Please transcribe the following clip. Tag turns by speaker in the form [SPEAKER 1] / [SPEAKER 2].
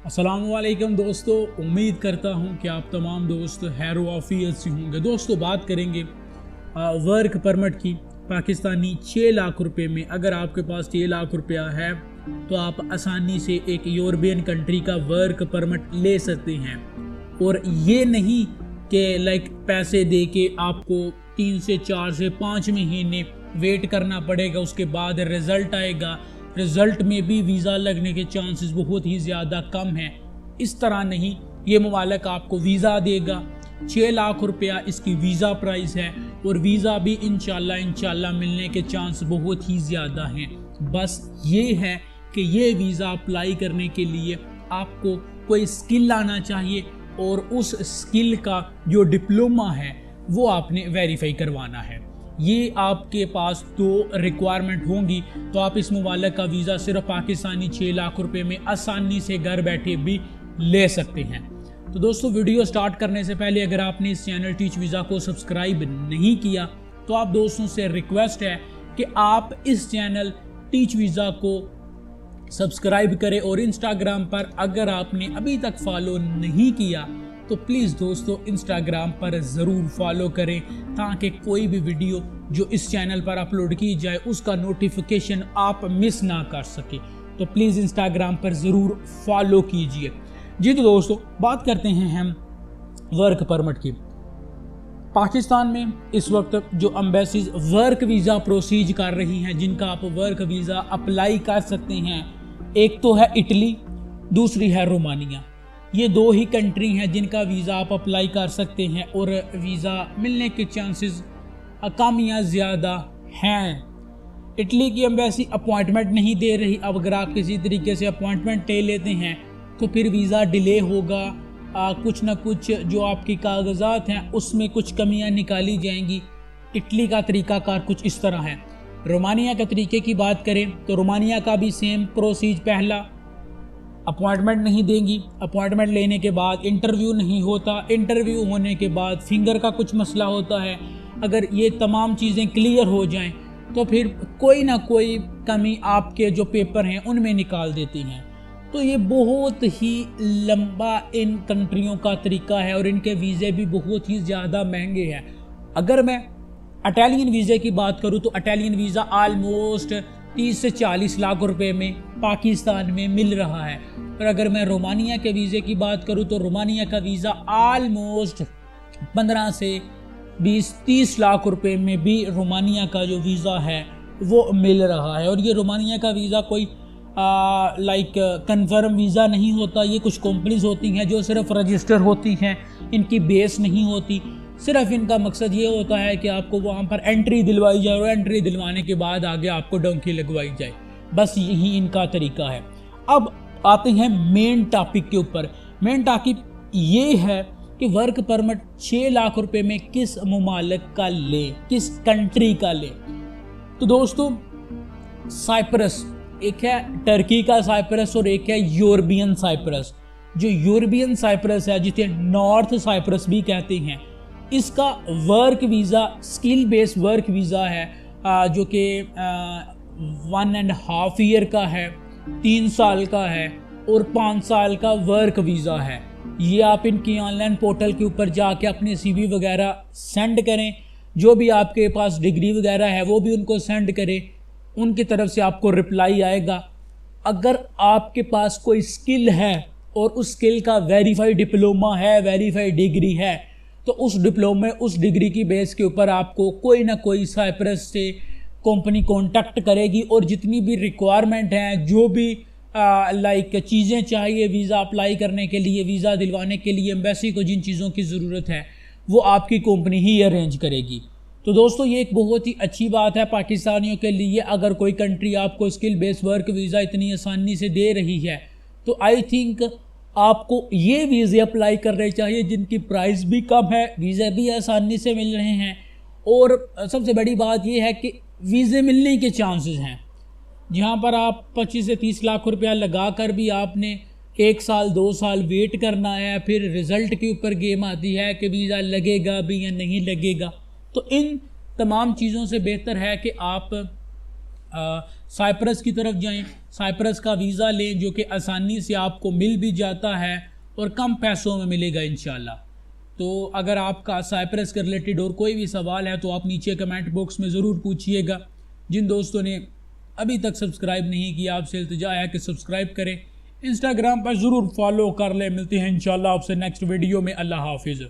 [SPEAKER 1] अस्सलामुअलैकुम दोस्तों, उम्मीद करता हूँ कि आप तमाम दोस्त खैर व आफियत से होंगे। दोस्तों बात करेंगे वर्क परमिट की। पाकिस्तानी 6 लाख रुपए में अगर आपके पास 6 लाख रुपया है तो आप आसानी से एक यूरोपियन कंट्री का वर्क परमिट ले सकते हैं। और ये नहीं कि पैसे दे के आपको 3 से 4 से 5 महीने वेट करना पड़ेगा, उसके बाद रिज़ल्ट आएगा। रिज़ल्ट में भी वीज़ा लगने के चांसेस बहुत ही ज़्यादा कम हैं। इस तरह नहीं, ये मुमालिक आपको वीज़ा देगा। 6 लाख रुपया इसकी वीज़ा प्राइस है और वीज़ा भी इंशाल्लाह मिलने के चांस बहुत ही ज़्यादा हैं। बस ये है कि ये वीज़ा अप्लाई करने के लिए आपको कोई स्किल आना चाहिए और उस स्किल का जो डिप्लोमा है वो आपने वेरीफाई करवाना है। ये आपके पास 2 रिक्वायरमेंट होंगी तो आप इस मुबालक का वीज़ा सिर्फ पाकिस्तानी 6 लाख रुपए में आसानी से घर बैठे भी ले सकते हैं। तो दोस्तों वीडियो स्टार्ट करने से पहले अगर आपने इस चैनल टीच वीज़ा को सब्सक्राइब नहीं किया तो आप दोस्तों से रिक्वेस्ट है कि आप इस चैनल टीच वीज़ा को सब्सक्राइब करें और इंस्टाग्राम पर अगर आपने अभी तक फॉलो नहीं किया तो प्लीज़ दोस्तों इंस्टाग्राम पर ज़रूर फॉलो करें ताकि कोई भी वीडियो जो इस चैनल पर अपलोड की जाए उसका नोटिफिकेशन आप मिस ना कर सके। तो प्लीज़ इंस्टाग्राम पर ज़रूर फॉलो कीजिए। जी तो दोस्तों बात करते हैं हम वर्क परमिट की। पाकिस्तान में इस वक्त जो एम्बेसीज वर्क वीज़ा प्रोसीज कर रही हैं, जिनका आप वर्क वीज़ा अप्लाई कर सकते हैं, एक तो है इटली, दूसरी है रोमानिया। ये 2 ही कंट्री हैं जिनका वीज़ा आप अप्लाई कर सकते हैं और वीज़ा मिलने के चांसेस कम या ज़्यादा हैं। इटली की एम्बेसी अपॉइंटमेंट नहीं दे रही। अब अगर आप किसी तरीके से अपॉइंटमेंट ले लेते हैं तो फिर वीज़ा डिले होगा। कुछ ना कुछ जो आपकी कागजात हैं उसमें कुछ कमियां निकाली जाएंगी। इटली का तरीक़ाकार कुछ इस तरह है। रोमानिया के तरीके की बात करें तो रोमानिया का भी सेम प्रोसीज, पहला अपॉइंटमेंट नहीं देंगी, अपॉइंटमेंट लेने के बाद इंटरव्यू नहीं होता, इंटरव्यू होने के बाद फिंगर का कुछ मसला होता है। अगर ये तमाम चीज़ें क्लियर हो जाएं तो फिर कोई ना कोई कमी आपके जो पेपर हैं उनमें निकाल देती हैं। तो ये बहुत ही लंबा इन कंट्रियों का तरीका है और इनके वीज़े भी बहुत ही ज़्यादा महंगे हैं। अगर मैं इटालियन वीज़े की बात करूँ तो इटालियन वीज़ा आलमोस्ट 30 से 40 लाख रुपए में पाकिस्तान में मिल रहा है। और अगर मैं रोमानिया के वीज़े की बात करूं तो रोमानिया का वीज़ा आलमोस्ट 15 से 20-30 लाख रुपए में भी रोमानिया का जो वीज़ा है वो मिल रहा है। और ये रोमानिया का वीज़ा कोई कन्फर्म वीज़ा नहीं होता। ये कुछ कंपनीज होती हैं जो सिर्फ रजिस्टर होती हैं, इनकी बेस नहीं होती। सिर्फ इनका मकसद ये होता है कि आपको वहाँ पर एंट्री दिलवाई जाए और एंट्री दिलवाने के बाद आगे आपको डंकी लगवाई जाए। बस यही इनका तरीका है। अब आते हैं मेन टॉपिक के ऊपर। मेन टॉपिक ये है कि वर्क परमिट 6 लाख रुपए में किस मुमालिक का ले, किस कंट्री का ले। तो दोस्तों साइप्रस, एक है टर्की का साइप्रस और एक है यूरोपियन साइप्रस। जो यूरोपियन साइप्रस है, जिसे नॉर्थ साइप्रस भी कहते हैं, इसका work visa skill based work visa है जो कि 1.5 ईयर का है, 3 साल का है और 5 साल का वर्क वीज़ा है। ये आप इनकी ऑनलाइन पोर्टल के ऊपर जाके अपने CV वगैरह सेंड करें, जो भी आपके पास डिग्री वगैरह है वो भी उनको सेंड करें, उनकी तरफ से आपको रिप्लाई आएगा। अगर आपके पास कोई स्किल है और उस स्किल का वेरीफाइड डिप्लोमा है, वेरीफाइड डिग्री है, तो उस डिप्लोमे उस डिग्री की बेस के ऊपर आपको कोई ना कोई साइप्रस से कंपनी कांटेक्ट करेगी और जितनी भी रिक्वायरमेंट हैं, जो भी चीज़ें चाहिए वीज़ा अप्लाई करने के लिए, वीज़ा दिलवाने के लिए एम्बेसी को जिन चीज़ों की ज़रूरत है वो आपकी कंपनी ही अरेंज करेगी। तो दोस्तों ये एक बहुत ही अच्छी बात है पाकिस्तानियों के लिए। अगर कोई कंट्री आपको स्किल बेस्ड वर्क वीज़ा इतनी आसानी से दे रही है तो आई थिंक आपको ये वीज़े अप्लाई करने चाहिए जिनकी प्राइस भी कम है, वीज़े भी आसानी से मिल रहे हैं और सबसे बड़ी बात ये है कि वीज़े मिलने के चांसेस हैं। जहाँ पर आप 25 से 30 लाख रुपया लगा कर भी आपने 1 साल 2 साल वेट करना है, फिर रिज़ल्ट के ऊपर गेम आती है कि वीज़ा लगेगा भी या नहीं लगेगा। तो इन तमाम चीज़ों से बेहतर है कि आप साइप्रस की तरफ जाएं, साइप्रस का वीज़ा लें जो कि आसानी से आपको मिल भी जाता है और कम पैसों में मिलेगा इंशाल्लाह। तो अगर आपका साइप्रस के रिलेटेड और कोई भी सवाल है तो आप नीचे कमेंट बॉक्स में ज़रूर पूछिएगा। जिन दोस्तों ने अभी तक सब्सक्राइब नहीं किया आपसे इल्तिजा है कि सब्सक्राइब करें, इंस्टाग्राम पर ज़रूर फॉलो कर लें। मिलते हैं इंशाल्लाह आपसे नेक्स्ट वीडियो में। अल्लाह हाफिज़।